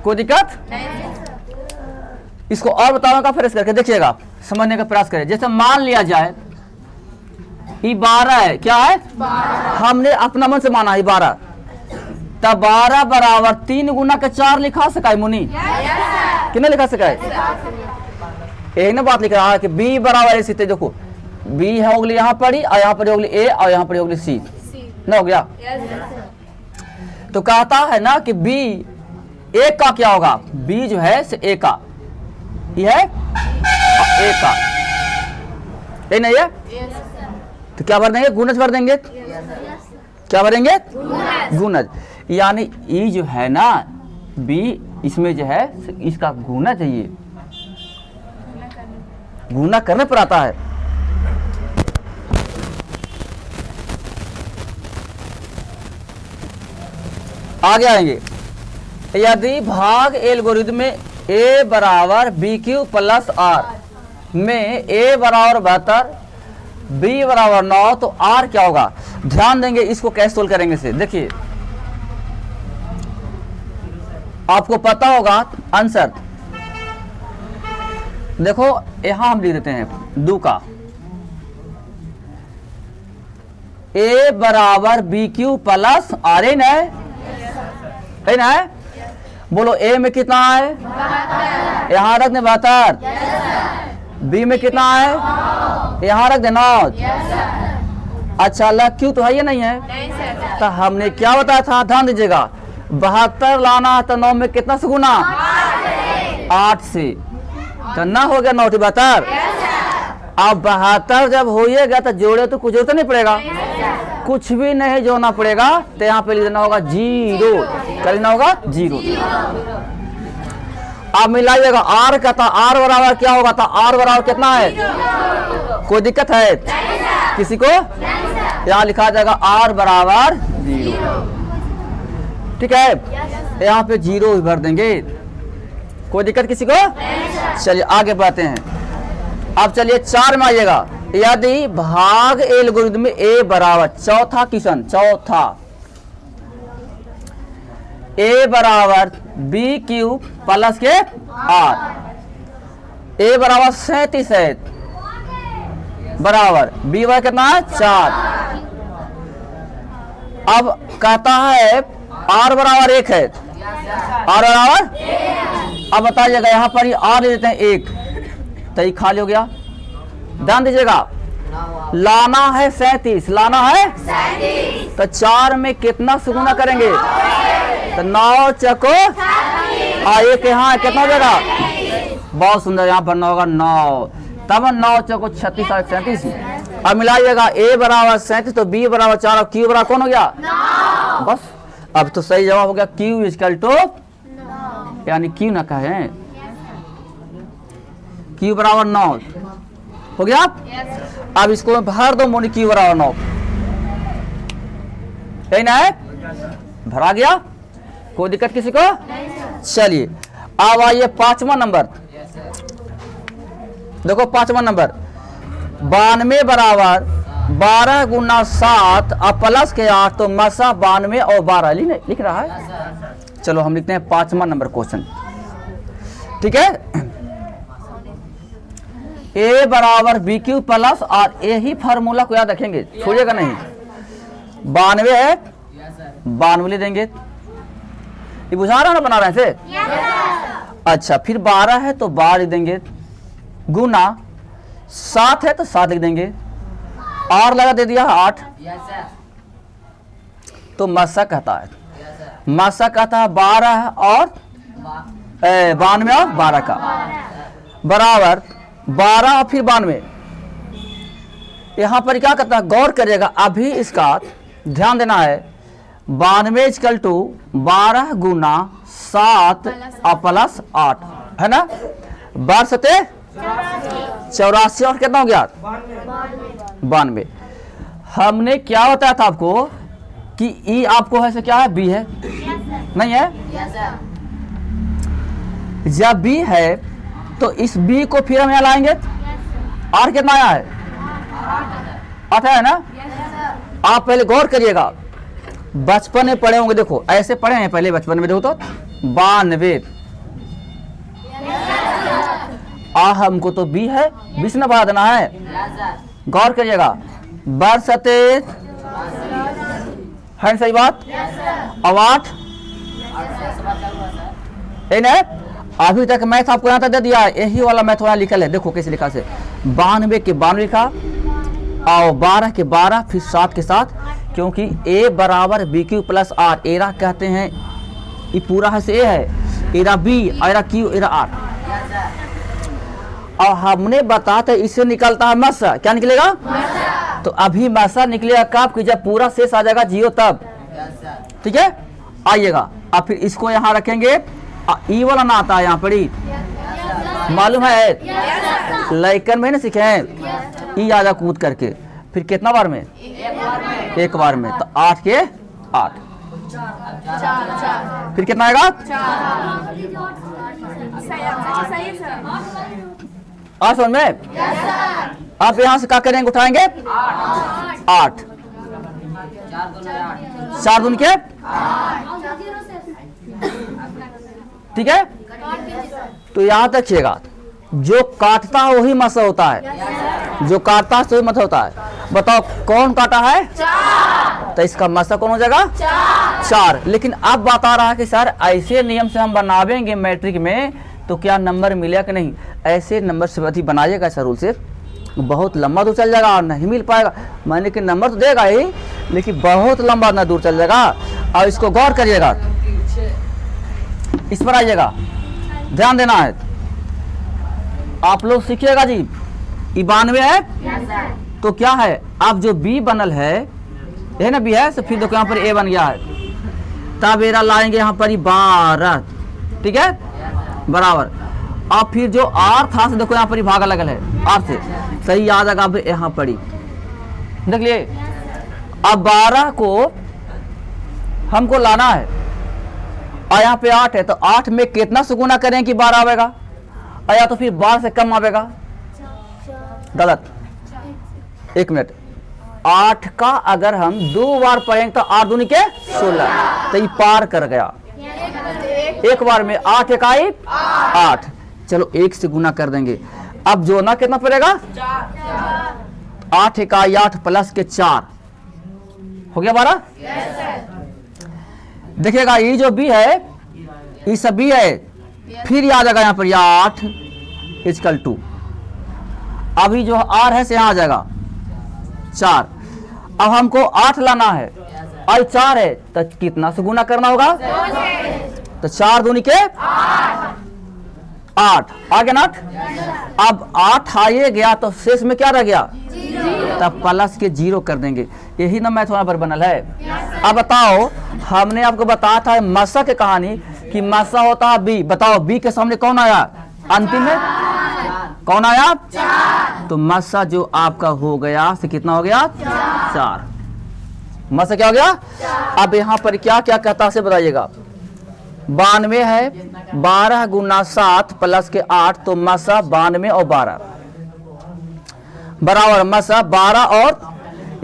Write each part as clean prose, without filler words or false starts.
कोई दिक्कत? इसको और बताऊंगा फ्रेश करके देखिएगा, समझने का प्रयास करें। जैसे मान लिया जाए ये 12 है, क्या है? 12। हमने अपना मन से माना है 12, तब 12 बराबर 3 गुना के 4 लिखा सका है मुनि? कितना लिखा सका है? यही ना बात लिख रहा है कि b बराबर ऐसी थे। देखो b हो गई यहाँ पर ही, और यहाँ पर हो गई a, और यहाँ पर हो गई c, ना हो गया? तो कहता है ना कि b एक का क्या होगा? b जो है से a का, ये है a का, ये नहीं है? तो क्या भर देंगे? गुणज भर देंगे। क्या भरेंगे? गुणज। यानी ई जो है ना b, इसमें जो है इसका गुणज है, ये गुना करने पर आता है। आगे आएंगे, यदि भाग एल्गोरिथम में a बराबर बी क्यू प्लस आर में a बराबर 72, b बराबर 9, तो r क्या होगा? ध्यान देंगे इसको कैसे सोल्व करेंगे से। देखिए आपको पता होगा आंसर, देखो यहां हम लिख देते हैं 2 का a बराबर बी क्यू प्लस आर, है ना? बोलो a में कितना है? यहाँ रख दे 72, b में कितना है? यहाँ रख दे 9। अच्छा लग क्यों तो है, ये नहीं है? तो हमने क्या बताया था, ध्यान दीजिएगा, 72 लाना है तो 9 में कितना से गुना? 8 से, तो ना हो गया 9 72। अब 72 जब होइएगा तो जोड़े तो कुछ जरूरत नहीं पड़ेगा, कुछ भी नहीं जोड़ना पड़ेगा। तो यहाँ पे लिखना होगा 0, क्या लिखना होगा? 0। अब मिलाइएगा r का, था r बराबर क्या होगा? था r बराबर कितना है? कोई दिक्कत है किसी को? यहाँ लिखा जाएगा r बराबर 0, ठीक है? यहाँ पे 0 भर देंगे, कोई दिक्कत किसी को? चलिए आगे बढ़ते हैं। अब चलिए 4 में आइएगा, यदि भाग एल्गोरिथम में a बराबर, चौथा क्वेश्चन, चौथा a बराबर बी क्यू प्लस के आर, a बराबर 37 है, बराबर b बराबर कितना है? 4। अब कहता है r बराबर 1 है, r बराबर, अब बताइएगा यहाँ पर r ले लेते हैं 1, तो ये खाली हो गया। ध्यान दीजिएगा, लाना है 37, लाना है 37, तो 4 में कितना से गुना करेंगे? तो 9 चको एक, यहाँ कितना हो जाएगा? बहुत सुंदर, यहाँ भरना होगा 9, तब 9 चको 36 और 37। अब मिलाइएगा, a बराबर 37 तो b बराबर 4, और q बराबर कौन हो गया? 9। बस अब तो सही जवाब हो गया q इक्वल टू, यानी q ना कहें, q बराबर 9 हो गया। अब इसको भर दो मोनी, q बराबर 9, यही ना है? भरा गया, कोई दिक्कत किसी को? चलिए अब आइए 5वां नंबर, देखो 5वां नंबर, 92 बराबर 12 गुना 7 और प्लस के 8, तो मसा 92 और 12 लिख रहा है। चलो हम लिखते हैं 5वां नंबर क्वेश्चन, ठीक है? a बराबर बी क्यू प्लस, और यही फार्मूला को याद रखेंगे, छोड़िएगा नहीं। 92 है, 92 ले देंगे, ये बुझा रहा ना, बना रहे हैं से? अच्छा, फिर 12 है तो 12 लिख देंगे, गुना 7 है तो 7 लिख देंगे, और लगा दे दिया 8, तो मसा कहता है, मसा कहता है 12 और 92 और 12 का, बराबर 12 और फिर 92। यहाँ पर क्या करता है, गौर करिएगा, अभी इसका ध्यान देना है। 92 इक्वल टू 12 गुना 7 और प्लस 8, है ना? 12 सते 84, और कितना हो गया? 92। हमने क्या बताया था आपको कि ई आपको है से क्या है? बी है, नहीं है? जब बी है तो इस बी को फिर हम यहाँ लाएंगे, आर कितना आया है? 8 है ना? आप पहले गौर करिएगा, बचपन में पढ़े होंगे, देखो ऐसे पढ़े हैं पहले बचपन में, देखो तो 92 हमको तो बी है, बी से ना बढ़ा देना है। गौर करिएगा, बरसते है सही बात। अब 8 अभी तक मैथ आपको यहाँ तक दे दिया है, यही वाला मैथ वाला लिखल है। देखो कैसे लिखा से 92 के 92 लिखा और 12 के 12 फिर 7 के 7, क्योंकि a बराबर बी क्यू प्लस आर। एरा कहते हैं ये पूरा है से a है, एरा बी, एरा क्यू, एरा आर। और हमने बताया था इससे निकलता है मसा। क्या निकलेगा? तो अभी मसा निकलेगा कब कि जब पूरा शेष आ जाएगा 0 तब। ठीक है, आइएगा। अब फिर इसको यहाँ रखेंगे, ई वाला ना आता है यहाँ पर ही, मालूम है लाइकन में ना सीखे हैं, ई आजा कूद करके। फिर कितना बार में? एक बार में। तो 8 के 8, फिर कितना आएगा? समझ में? आप यहाँ से क्या करेंगे? उठाएंगे 8, 4 दूनी के, ठीक है। तो यहाँ तक छेगा, जो काटता है वही मसा होता है, जो काटता है वही मसा होता है। बताओ कौन काटा है? 4। तो इसका मसा कौन हो जाएगा? 4। लेकिन अब बता रहा है कि सर ऐसे नियम से हम बनावेंगे मैट्रिक में तो क्या नंबर मिलेगा कि नहीं। ऐसे नंबर से अधिक बनाइएगा ऐसा रूल से, बहुत लंबा दूर चल जाएगा और नहीं मिल पाएगा। मैंने कि नंबर तो देगा ही, लेकिन बहुत लंबा ना दूर चल जाएगा। और इसको गौर करिएगा, इस पर आइएगा, ध्यान देना है। आप लोग सीखिएगा जी। 92 है तो क्या है? अब जो बी बनल है, ये ना बी है, तो फिर देखो यहाँ पर ए बन गया है, तब एरा लाएंगे यहाँ पर 12, ठीक है, बराबर। अब फिर जो आर था से देखो यहाँ पर भागा लगल है आर से, सही याद आएगा। अब यहाँ पर देख लिए, अब 12 को हमको लाना है और यहाँ पे 8 है, तो 8 में कितना से गुना करें कि 12 आवेगा, या तो फिर 12 से कम आवेगा? गलत, 1 मिनट। 8 का अगर हम 2 बार पढ़ेंगे तो 8 दूनी के 16, तो ये पार कर गया एक बार में। 8 इकाई 8, चलो 1 से गुना कर देंगे। अब जो ना कितना पड़ेगा? 8 इकाई 8 प्लस के 4 हो गया 12। देखिएगा ये जो बी है ये सब बी है, फिर आ जाएगा यहाँ पर 8 इक्वल टू, अभी जो आर है से यहाँ आ जाएगा 4। अब हमको 8 लाना है और 4 है, तो कितना से गुना करना होगा? तो 4 दूनी के 8, आगे ना 8। अब 8 आए गया तो शेष में क्या रह गया? तब प्लस के 0 कर देंगे। यही ना मैथ वहां पर बनल है। अब बताओ, हमने आपको बताया था मसा की कहानी कि मसा होता है बी। बताओ बी के सामने कौन आया अंतिम में? कौन आया? 4। तो मसा जो आपका हो गया से कितना हो गया? 4। मसा क्या हो गया? अब यहाँ पर क्या क्या कहता से बताइएगा। 92 है, 12 गुना 7 प्लस के 8, तो मसा 92 और 12 बराबर मसा 12 और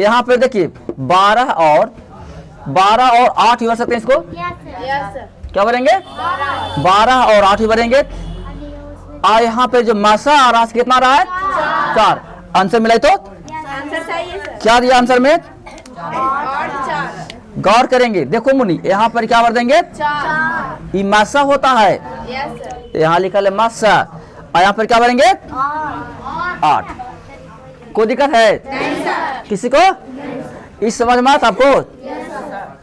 यहाँ पर देखिए 12 और 8 ही भर सकते हैं इसको। क्या भरेंगे? 12 और 8 ही भरेंगे। और यहाँ पे जो मसा आ रहा है कितना रहा है? 4। आंसर मिला तो क्या दिया आंसर में? गौर करेंगे, देखो मुनि यहाँ पर क्या भर देंगे? ये मसा होता है, यहाँ लिखा है मसा, और यहाँ पर क्या भरेंगे? 8। कोई दिक्कत है किसी को? इस समझ में आता आपको?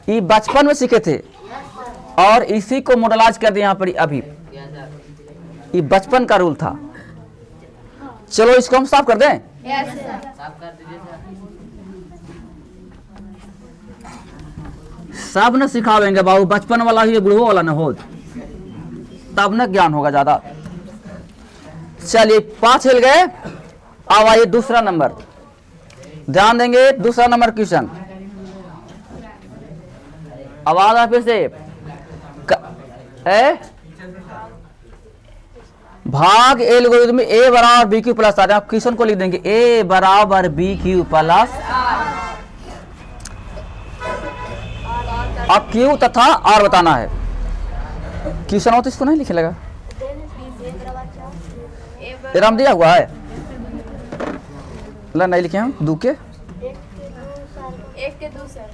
ये बचपन में सीखे थे और इसी को मॉडलाइज कर दिया यहाँ पर अभी। ये बचपन का रूल था। चलो इसको हम साफ कर दें। सब न सिखावेंगे बाबू, बचपन वाला ही बुढ़ो वाला न हो, तब न ज्ञान होगा ज्यादा। चलिए 5 हिल गए। अब आइए दूसरा नंबर, ध्यान देंगे। दूसरा नंबर क्वेश्चन, आवाज आ फिर से। भाग एल्गोरिथम में ए बराबर बी क्यू प्लस आर। आप क्वेश्चन को लिख देंगे ए बराबर बी क्यू प्लस, अब क्यू तथा आर बताना है। क्वेश्चन हो तो इसको नहीं लिखे लगा। ये राम दिया हुआ है, ला नहीं लिखे हम दू के, 1 के 2 सर,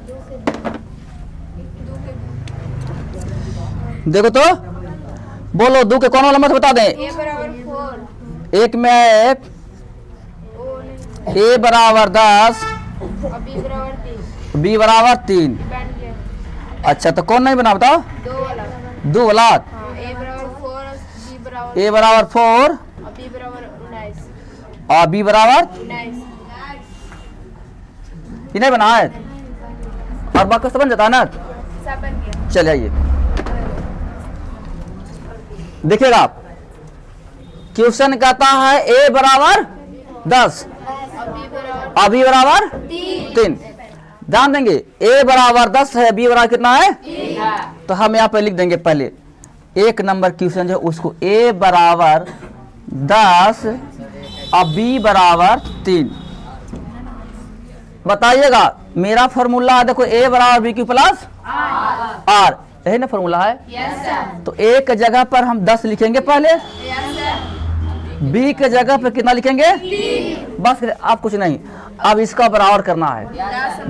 2 के 2 के 2। देखो तो बोलो दू के कौन वाला मत बता दें। a बराबर 4, एक में है a बराबर 10 और b बराबर 3। b बराबर 3। डिपेंड किया अच्छा तो कौन नहीं बना बताओ, 2 वाला। दो वाला। हाँ, a बराबर 4 और b बराबर a बराबर 4 और b बराबर 19। और b बराबर 19 ये नहीं बना है, और बाकी सब बन जाता है ना। सब बन गया। चलिए आइए देखिएगा आप, क्वेश्चन कहता है a बराबर 10 और b बराबर 3। ध्यान देंगे a बराबर 10 है, b बराबर कितना है, तो हम यहाँ पे लिख देंगे पहले एक नंबर क्वेश्चन जो उसको a बराबर 10 और b बराबर 3। बताइएगा मेरा फॉर्मूला है, देखो a बराबर बी क्यू प्लस r, यही ना फॉर्मूला है। तो a के जगह पर हम 10 लिखेंगे पहले, b के जगह पर कितना लिखेंगे, बस आप कुछ नहीं। अब इसका बराबर करना है,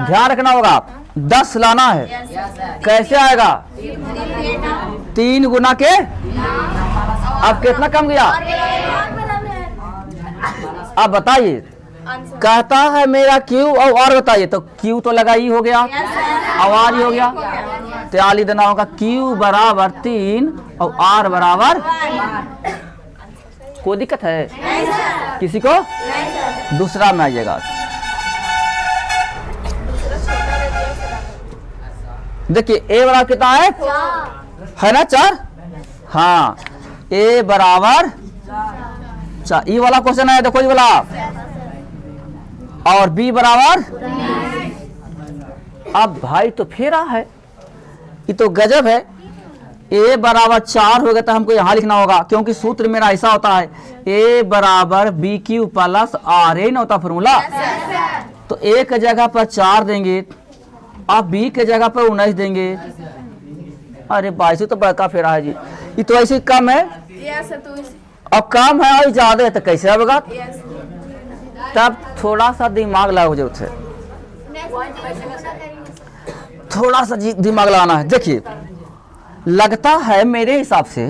ध्यान रखना होगा 10 लाना है। कैसे आएगा, 3 गुना के, अब कितना कम गया, अब बताइए। कहता है मेरा क्यू और बताइए, तो क्यू तो लगा ही हो गया, आवाज ही हो गया, तो यहाँ लिख देना होगा क्यू बराबर 3 और आर बराबर। कोई दिक्कत है किसी को, दूसरा में आइएगा। देखिए a बराबर कितना है ना 4। हाँ a बराबर 4, ये वाला क्वेश्चन है, देखो ये वाला। और b बराबर, अब भाई तो फेरा है, ये तो गजब है। a बराबर 4 हो गया तो हमको यहाँ लिखना होगा, क्योंकि सूत्र मेरा ऐसा होता है a बराबर बी क्यू प्लस आर, ए न होता फॉर्मूला। तो a के जगह पर 4 देंगे और b के जगह पर 19 देंगे। अरे 22 तो बड़का फेरा है जी, ये तो ऐसे कम है, अब कम है और ज्यादा है तो कैसे होगा। तब थोड़ा सा दिमाग लगाओ जो थे, थोड़ा सा दिमाग लगाना है। देखिए लगता है मेरे हिसाब से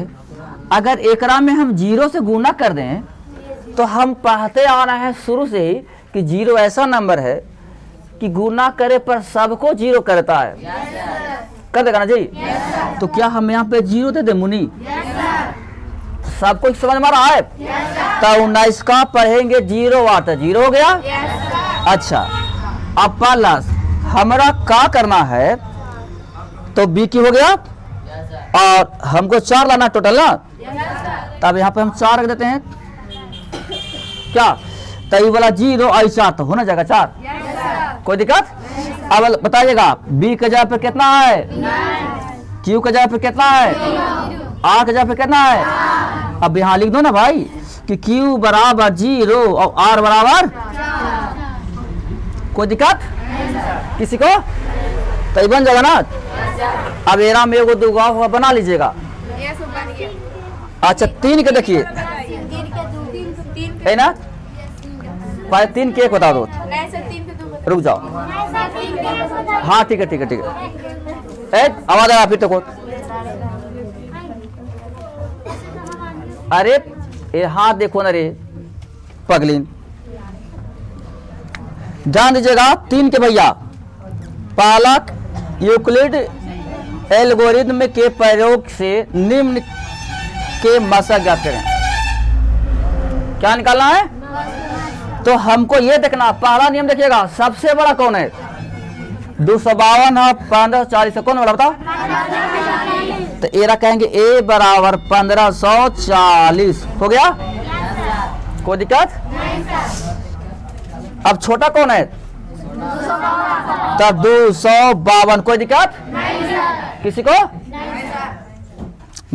अगर एकरा में हम 0 से गुना कर दें, तो हम पढ़ते आ रहे हैं शुरू से ही कि 0 ऐसा नंबर है कि गुना करे पर सबको 0 करता है, कर देगा ना जी। तो क्या हम यहाँ पे 0 दे दे मुनी, सबको समझ में आ रहा है। तो 19 का पढ़ेंगे 0 वाट, 0 हो गया। अच्छा अब प्लस हमारा क्या करना है, तो बी की हो गया और हमको 4 लाना टोटल ना, तब यहाँ पे हम 4 रख देते हैं क्या, तो ये वाला 0 और 4 तो होना जाएगा 4, कोई दिक्कत। अब बताइएगा बी के जगह पे कितना है, क्यू के जगह पे कितना है, आर के जगह पे कितना है। अब यहाँ लिख दो ना भाई कि क्यू बराबर 0 और आर बराबर, कोई दिक्कत किसी को, तो ये बन जाएगा ना। अब एरा में एगो दूगा हुआ बना लीजिएगा। अच्छा 3 के देखिए है ना, पहले 3 के एक बता दो, रुक जाओ। हाँ ठीक है ठीक है ठीक है, आवाज आया फिर तो। अरे हाँ देखो ना रे पगलीन, ध्यान दीजिएगा 3 के भैया। पहला यूक्लिड एल्गोरिथम के प्रयोग से निम्न के मशक ज्ञात करें। क्या निकालना है, तो हमको ये देखना, पहला नियम देखिएगा सबसे बड़ा कौन है, 252 है, 1540 कौन वाला बताओ। तो एरा कहेंगे a बराबर 1540 हो गया, कोई दिक्कत। अब छोटा कौन है, तब 252, कोई दिक्कत किसी को।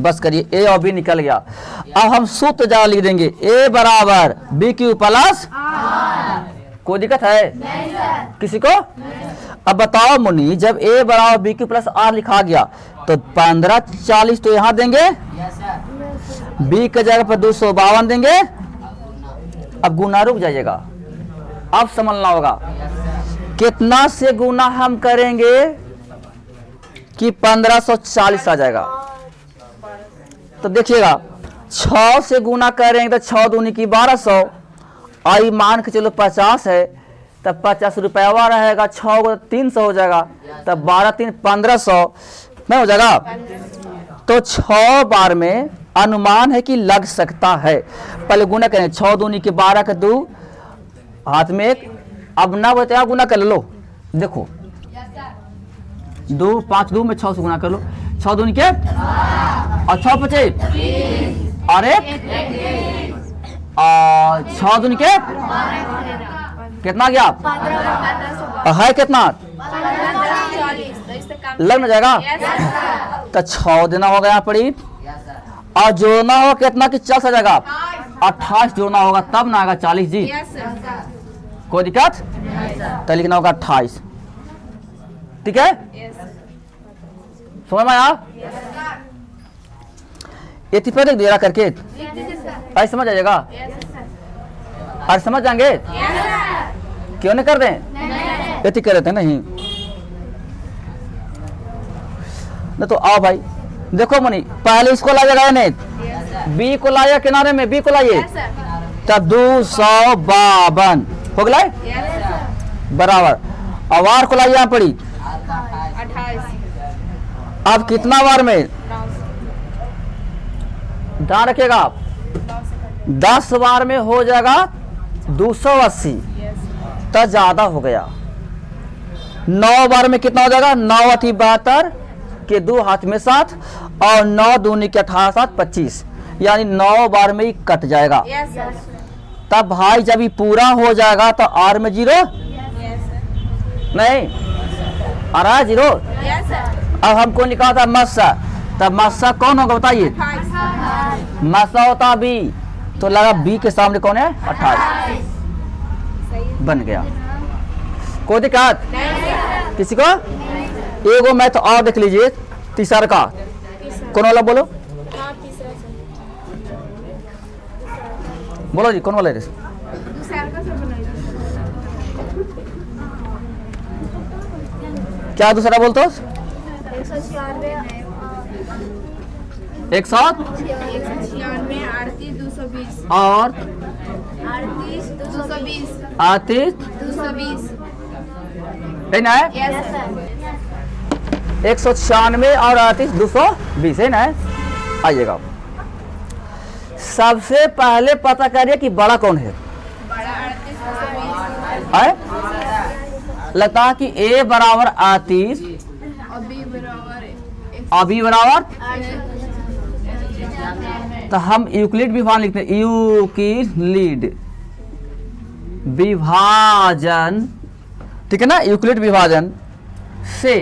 बस करिए a और b निकल गया। अब हम सूत्र जा लिख देंगे a बराबर बी क्यू प्लस, कोई दिक्कत है किसी को। अब बताओ मुनि, जब a बराबर बी क्यू प्लस आर लिखा गया तो 1540 तो यहाँ देंगे बी की जगह पर 252 देंगे। अब गुना रुक जाइएगा, अब समझना होगा कितना से गुना हम करेंगे कि 1540 आ जाएगा। तो देखिएगा 6 से गुना करेंगे तो 6 दूनी की 1200, आई मान के चलो 50 है, तब 50 रुपया रहेगा, 6 को 300 हो जाएगा, तब 12 3 1500 नहीं हो जाएगा। तो 6 बार में अनुमान है कि लग सकता है। पहले गुना करें, 6 दूनी के 12 का 2 हाथ में 1, अब ना बताया गुना कर लो। देखो 2 5 2 में 6 से गुना कर लो, 6 दूनी के और 6 बचे और 6 दूनी के कितना गया है, कितना लग ना जाएगा। तो 6 देना होगा यहाँ पड़ी, और जोड़ना होगा कितना कि 40 आ जाएगा, 28 जोड़ना होगा तब ना आएगा 40 जी। कोई दिक्कत तो लिखना होगा 28, ठीक है, समझ में आया। ये पर लिख दिया करके ऐसे समझ आ जाएगा, और समझ जाएंगे क्यों नहीं कर दें, ये कर देते नहीं न। तो आओ भाई देखो मनी, पहले इसको ला जाएगा नहीं, बी को लाया किनारे में, बी को लाइए, तब 252 हो गया बराबर। अवार को लाइए यहाँ पड़ी, 28 अब कितना बार में ध्यान रखिएगा आप, 10 बार में हो जाएगा 280, तो ज्यादा हो गया। 9 बार में कितना हो जाएगा, 9 8 72 के 2 हाथ में 7 और 9 दूनी के 18 7 25, यानी 9 बार में ही कट जाएगा। तब भाई जब ये पूरा हो जाएगा तो आर में 0 नहीं आ रहा है 0। अब हमको निकाला था मस्सा, तब मस्सा कौन होगा बताइए, मस्सा होता बी, तो लगा बी के सामने कौन है 28 बन गया। कोई दिक्कत किसी को। एगो मैथ और देख लीजिए, तीसरा का कौन वाला बोलो, बोलो जी कौन वाला है। क्या दूसरा बोलते हो, 196 और 38 है ना, 196 और 38 220 है ना। आइएगा सबसे पहले पता करिए कि बड़ा कौन है, लगता है कि ए बराबर 38 और बी बराबर, तो हम यूक्लिड विभाजन लिखते हैं, यूक्लिड विभाजन, ठीक है ना। यूक्लिड विभाजन से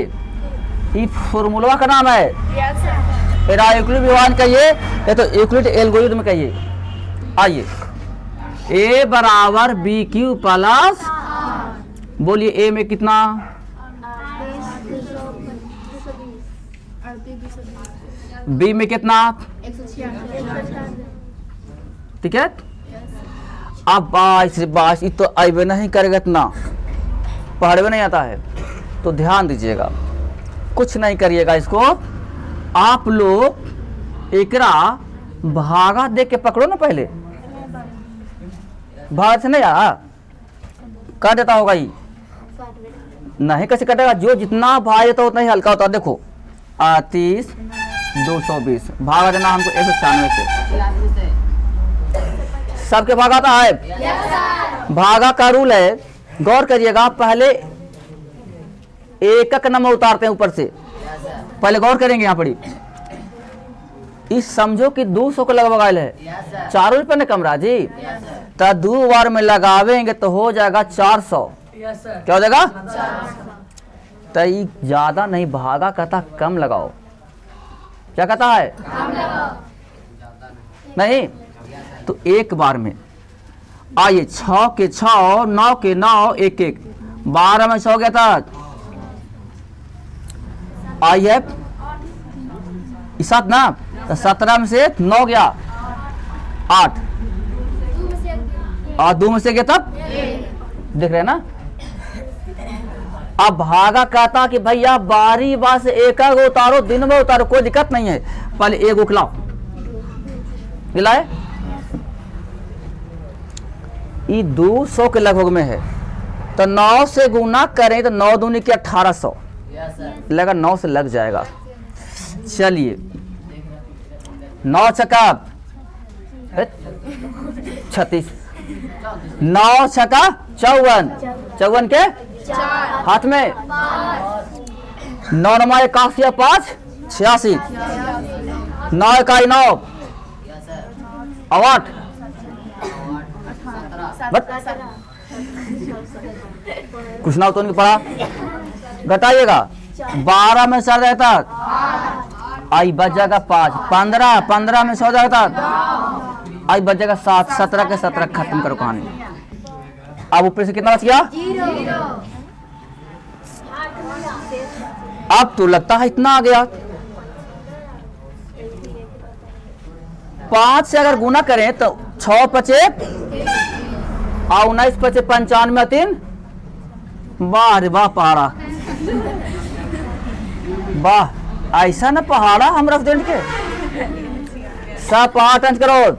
ये फॉर्मूला का नाम है, यूक्लिड विभाजन कहिए या तो यूक्लिड एल्गोरिथम कहिए। आइए ए बराबर बी क्यू प्लस, बोलिए ए में कितना, बी में कितना, ठीक है। अब 22 ये तो आइबे नहीं करेगा, इतना पढ़वे नहीं आता है, तो ध्यान दीजिएगा, कुछ नहीं करिएगा इसको, आप लोग एकरा भागा देख के पकड़ो ना, पहले भाग से नहीं आ काट देता होगा, ये नहीं कैसे कटेगा, जो जितना भाग देता उतना ही हल्का होता है। देखो 38 220 भागा देना हमको 196 से, सबके भाग आता है। भागा का रूल है, गौर करिएगा, पहले एकक नंबर उतारते हैं ऊपर से, पहले गौर करेंगे यहाँ पड़ी, इस समझो कि 200 को लगभग आयल है, 4 रुपये ने कमरा जी, तो 2 बार में लगावेंगे तो हो जाएगा 400, क्या हो जाएगा, तो ये ज्यादा नहीं, भागा कहता कम लगाओ, क्या कहता है नहीं, तो एक बार में आइए 6 के 6 9 के 9 1 1 12 में 6 गया था, आइए 7 ना, तो 17 में से 9 गया, 8 और 2 में से गया तब देख रहे हैं ना। अब भागा कहता कि भैया बारी बार से एक उतारो, दिन में उतारो, कोई दिक्कत नहीं है, पहले एक उखलाओ। मिलाए ये 200 के लगभग में है, तो 9 से गुना करें तो 9 दूनी की 1800 लगा, 9 से लग जाएगा। चलिए 9 छक्का 36, 9 छक्का 54, 54 के हाथ में 9 नमा 81 5 86, 9 इकाई 9 और 8 कुछ ना तो नहीं पड़ा, घटाइएगा 12 में से रहता आई बच जाएगा 5, 15, 15 में 100 जाता आई बच जाएगा 7, 17 के 17 खत्म करो कहानी। अब ऊपर से कितना बच गया? अब तो लगता है इतना आ गया। 5 से अगर गुना करें तो 6 पचे और 19 पचे 95 3, वाह रे वाह पहाड़ा, वाह ऐसा ना पहाड़ा हम रख देंगे के सब 8 अंक करोड़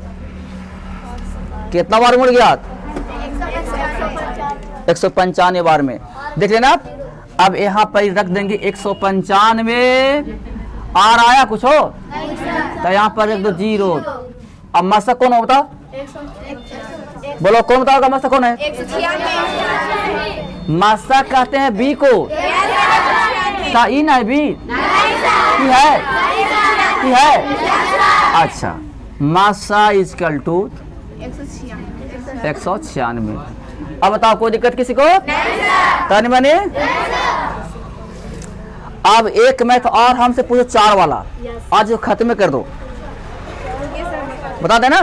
कितना बार मुड़ गया? 195 बार में। देख लेना आप। अब यहाँ पर रख देंगे 195 आर आया कुछ हो तो यहाँ पर रख दो 0। अब मस्तक कौन हो बताओ, बोलो कौन बताओगा मस्तक कौन है? मस्तक कहते हैं बी को, ई ना बी है। अच्छा मासा इजकल टू 196। अब बताओ कोई दिक्कत किसी को? तनी मनी। अब एक मैथ और हमसे पूछो 4 वाला, आज खत्म कर दो, बता देना।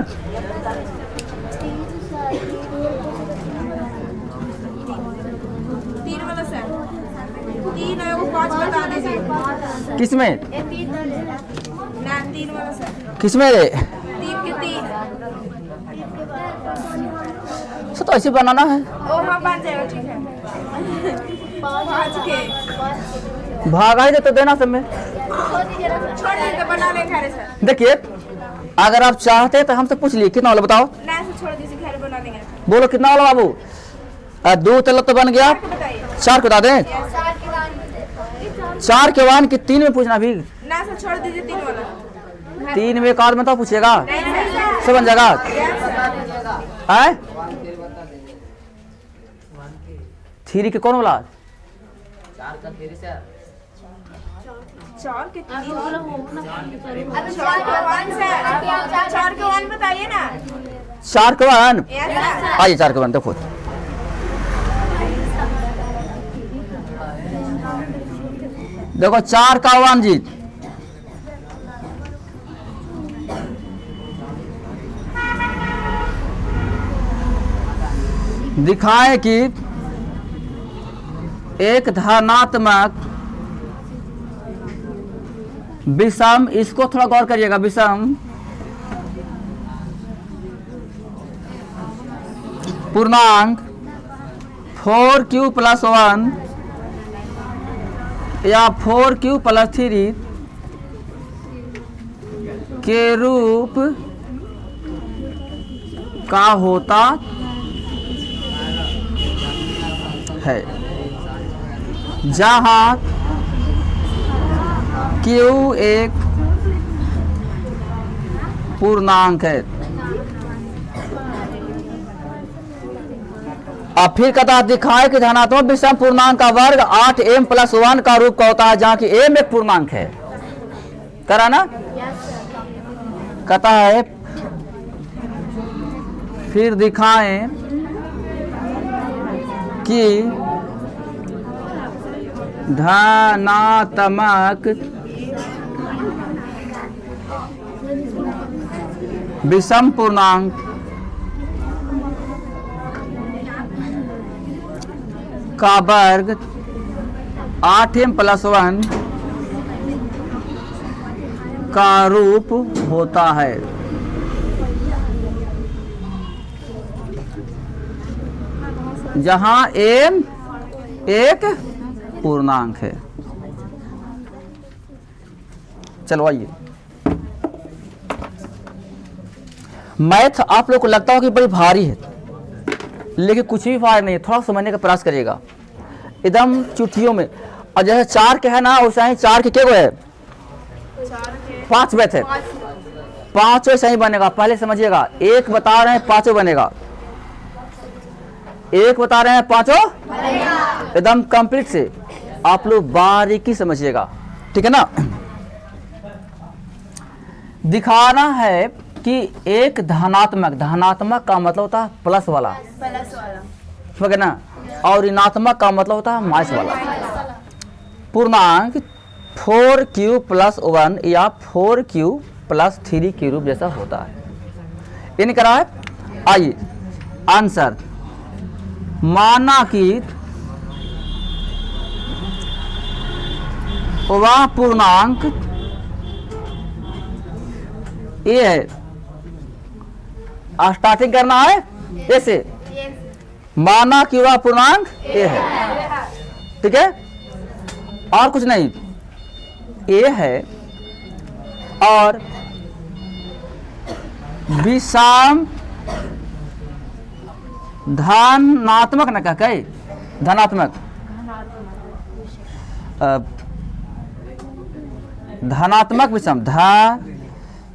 किसमें किसमें रे? तो ऐसे बनाना है। भागा ही दे तो देना सब में। देखिए अगर आप चाहते हैं तो हमसे पूछ लिए कितना वाला बताओ। बोलो कितना वाला बाबू? 2 तलब तो बन गया, 4 को बता दें। 4 के 1 की 3 में पूछना भी ना सर, छोड़ दीजिए 3 वाला। 3 में एक और में तो पूछेगा सब बन जाएगा है। 3 के कौन वाला? 4 के 3 बताइए ना। 4 के 1 आइए, 4 के 1 देखो। देखो 4 का 1 जी, दिखाए कि एक धनात्मक विषम, इसको थोड़ा गौर करिएगा, विषम पूर्णांक 4q + 1 या 4q + 3 के रूप का होता है, जहाँ Q एक पूर्णांक है। अब फिर कहता दिखाए कि धनात्मक विषम पूर्णांक का वर्ग 8m + 1 का रूप का होता है, जहाँ की m एक पूर्णांक है। करा ना? कहता है फिर दिखाएं कि धनात्मक विषम पूर्णांक का वर्ग 8m + 1 का रूप होता है। जहां m एक पूर्णांक है। चलो आइए, मैथ आप लोग को लगता हो कि बड़ी भारी है, लेकिन कुछ भी भारी नहीं है, थोड़ा समझने का प्रयास करिएगा एकदम चुटकियों में। और जैसे 4 के है ना, वैसे ही 4 के क्या है, 5 बैठ है, 5 सही बनेगा। पहले समझिएगा, 1 बता रहे हैं 5 बनेगा, 1 बता रहे हैं 5 एकदम कंप्लीट से आप लोग बारीकी समझिएगा, ठीक है ना। दिखाना है कि एक धनात्मक का मतलब होता है प्लस वाला, ठीक है ना, और ऋणात्मक का मतलब होता है माइनस वाला। पूर्णांक 4q + 1 या 4q + 3 के रूप जैसा होता है। इन करा है। आइए आंसर, माना कि वह पूर्णांक ए है, स्टार्टिंग करना है ऐसे, माना कि वह पूर्णांक ए है, ठीक है, और कुछ नहीं, ए है और विषम धनात्मक न कहे, धनात्मक धनात्मक विषम,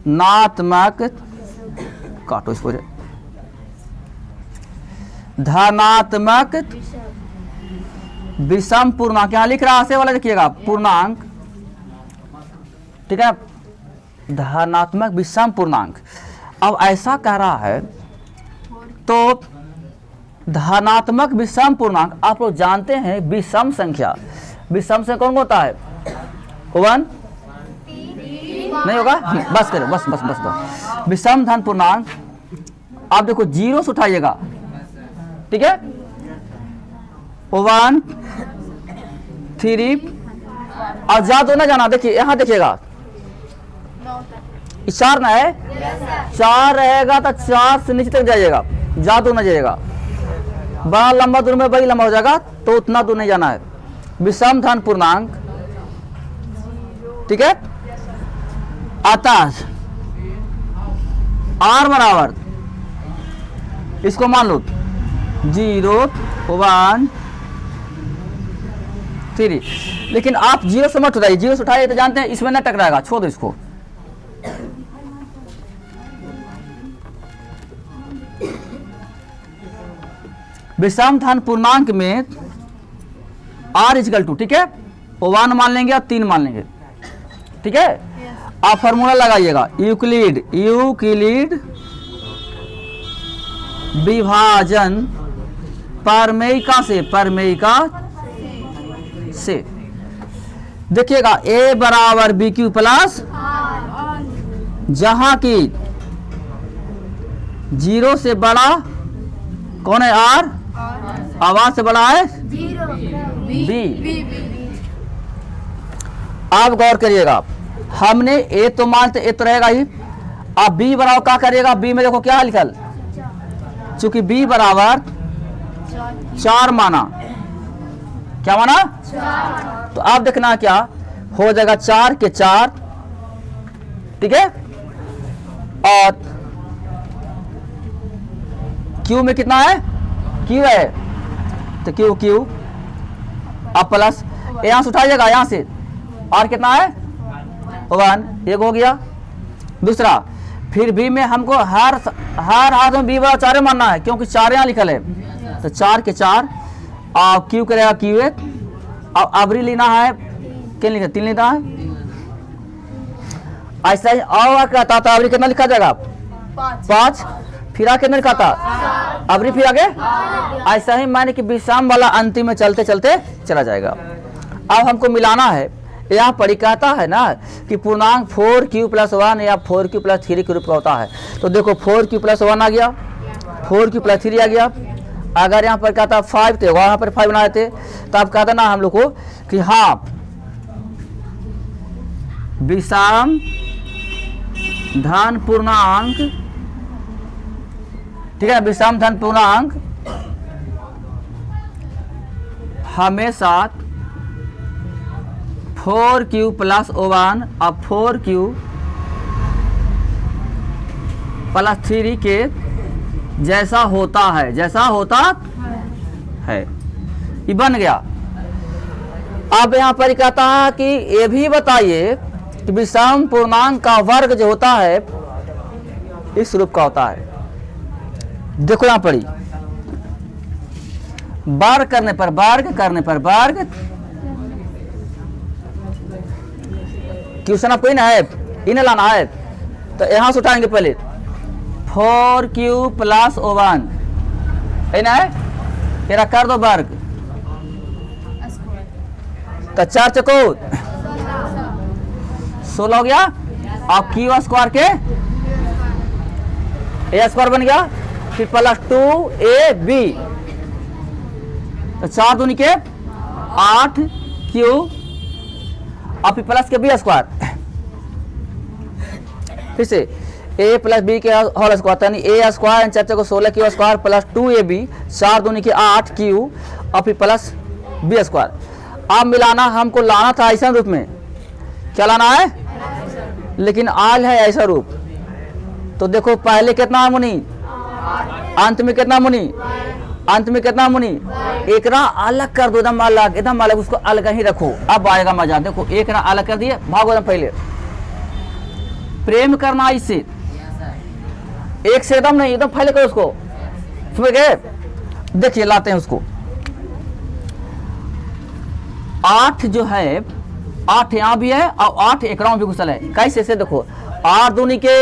धनात्मक, काटो इसको, धनात्मक विषम पूर्णांक, यहाँ लिख रहा है वाला देखिएगा पूर्णांक, ठीक है, धनात्मक विषम पूर्णांक। अब ऐसा कह रहा है तो धनात्मक विषम पूर्णांक आप लोग जानते हैं, विषम संख्या, विषम से कौन होता है, 1 नहीं होगा, बस करो, बस बस बस बस। विषम धन पूर्णांक आप देखो 0 से उठाइएगा, ठीक है, 1 3 और ज्यादा ना जाना, देखिए यहां देखिएगा 4 ना है, 4 रहेगा तो 4 से नीचे तक जाइएगा, ज्यादा ना जाइएगा, बड़ा लंबा दूर में बड़ी लंबा हो जाएगा, तो उतना दूर नहीं जाना है। विषम धन पूर्णांक, ठीक है, अतः r बराबर, इसको मान लो 0 1 3, लेकिन आप 0 से मत उठाइए, 0 से उठाइए तो जानते हैं इसमें न टकराएगा, छोड़ दो इसको। विषम धन पूर्णांक में r इक्वल टू, ठीक है, 1 मान लेंगे और 3 मान लेंगे, ठीक है। आप फॉर्मूला लगाइएगा, यूक्लिड विभाजन परमेयिका से देखिएगा, a बराबर BQ प्लस, जहां की 0 से बड़ा कौन है, r, आवाज से बड़ा है b। आप गौर करिएगा, हमने ए तो मानते, ए तो रहेगा ही, अब बी बराबर क्या करिएगा, बी में देखो क्या लिखल, चूंकि बी बराबर 4 माना, क्या माना, तो आप देखना क्या हो जाएगा, 4 के 4, ठीक है, और क्यू में कितना है, क्यू है, तो क्यू अब प्लस, यहां से उठाइएगा, यहां से, और कितना है 1, एक हो गया। दूसरा, फिर भी में हमको हर हाथ में बी बराबर 4 मानना है, क्योंकि 4 यहाँ लिखल है, तो 4 के 4, और क्यू करेगा Q1, और अबरी लेना है, क्या लिखा, 3 लेना है, ऐसा ही और कहता था, अबरी कितना लिखा जाएगा 5, फिर आगे कितना लिखा था, अबरी फिर आगे, ऐसा ही माने कि विषम वाला अंतिम में चलते चलते चला जाएगा। अब हमको मिलाना है, यहाँ पर कहता है ना कि पूर्णांक 4q + 1 या 4q + 3 के रूप का होता है, तो देखो 4q + 1 आ गया, 4q + 3 आ गया। अगर यहाँ पर कहता 5 थे, वहाँ पर 5 बनाए थे, तो अब कहता ना हम लोग को कि हाँ विषम धन पूर्णांक, ठीक है, विषम धन पूर्णांक हमेशा 4q प्लस 1 और 4q प्लस 3 के जैसा होता है, जैसा होता है। ये बन गया। अब यहाँ पर कहता है कि ये भी बताइए कि विषम पूर्णांक का वर्ग जो होता है इस रूप का होता है। देखो यहाँ पर वर्ग करने पर वर्ग करने पर वर्ग, क्वेश्चन आपको इन्हें है, इन्हें लाना है। तो यहां से उठाएंगे पहले 4q प्लस 1 इन्हें तेरा कर दो वर्ग, तो 4 चको 16 हो गया। और q स्क्वायर के a स्क्वायर बन गया, फिर प्लस 2ab, तो 4 दूनी के 8q और फिर प्लस के b स्क्वायर, फिर से a प्लस b के होल स्क्वायर, यानी a स्क्वायर 4 को 16 q स्क्वायर प्लस 2ab, 4 दूनी के 8q और फिर प्लस b स्क्वायर। अब मिलाना हमको लाना था ऐसा रूप में, क्या लाना है, लेकिन आल है ऐसा रूप। तो देखो पहले कितना है मुनि, अंत में कितना मुनि, अंत में कितना मुनि, एक ना अलग कर दो, एकदम अलग, उसको अलग ही रखो। अब आएगा मजा। देखो एक ना अलग कर दिए, भागो एकदम पहले। प्रेम करना इससे, एक से एकदम नहीं, एकदम पहले करो उसको, समझ गए। देखिए लाते हैं उसको। 8 जो है, 8 यहाँ भी है और 8 एकड़ों भी घुसल है। कैसे से देखो, 8 दूनी के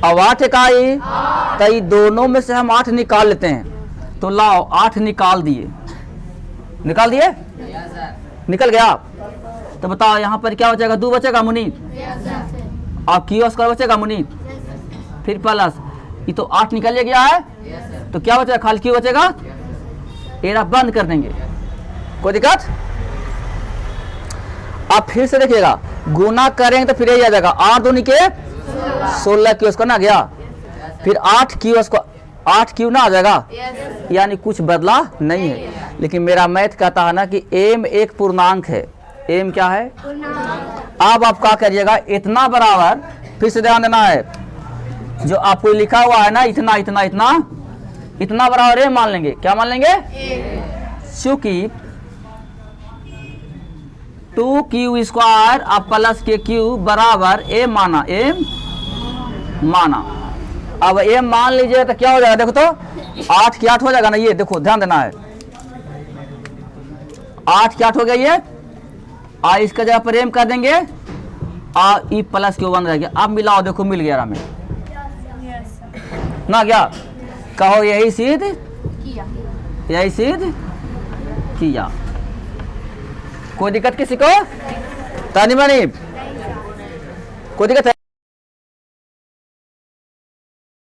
अब 8 इकाई, तो ये दोनों में से हम 8 निकाल लेते हैं। तो लाओ 8 निकाल दिए, निकाल दिए, निकल गया। तो बताओ यहाँ पर क्या बचेगा, 2 बचेगा मुनी, और q स्क्वायर बचेगा मुनी, फिर प्लस ये तो 8 निकल गया है, तो क्या बचेगा, खाली q बचेगा। एरा बंद कर देंगे, कोई दिक्कत। अब फिर से देखिएगा, गुना करेंगे तो फिर यही आ जाएगा, 8 दूनी के 16 q स्क्वायर ना गया, फिर 8q स्क्वायर, 8q ना आ जाएगा, यानी कुछ बदला नहीं है। लेकिन मेरा मैथ कहता है ना कि m एक पूर्णांक है, m क्या है। अब आप क्या करिएगा, इतना बराबर, फिर से ध्यान देना है, जो आपको लिखा हुआ है ना, इतना इतना इतना इतना बराबर a मान लेंगे। क्या मान लेंगे, चूंकि 2q स्क्वायर और प्लस के q बराबर a माना, m माना। अब m मान लीजिए तो क्या हो जाएगा, देखो तो 8 की 8 हो जाएगा ना, ये देखो ध्यान देना है, 8 की 8 हो गया ये, और इसका जगह पर m कर देंगे और ई प्लस के 1 रह गया। अब मिलाओ, देखो मिल गया हमें ना, क्या कहो, यही सिद्ध किया, यही सिद्ध किया। कोई दिक्कत किसी को, तानी मानी, कोई दिक्कत है।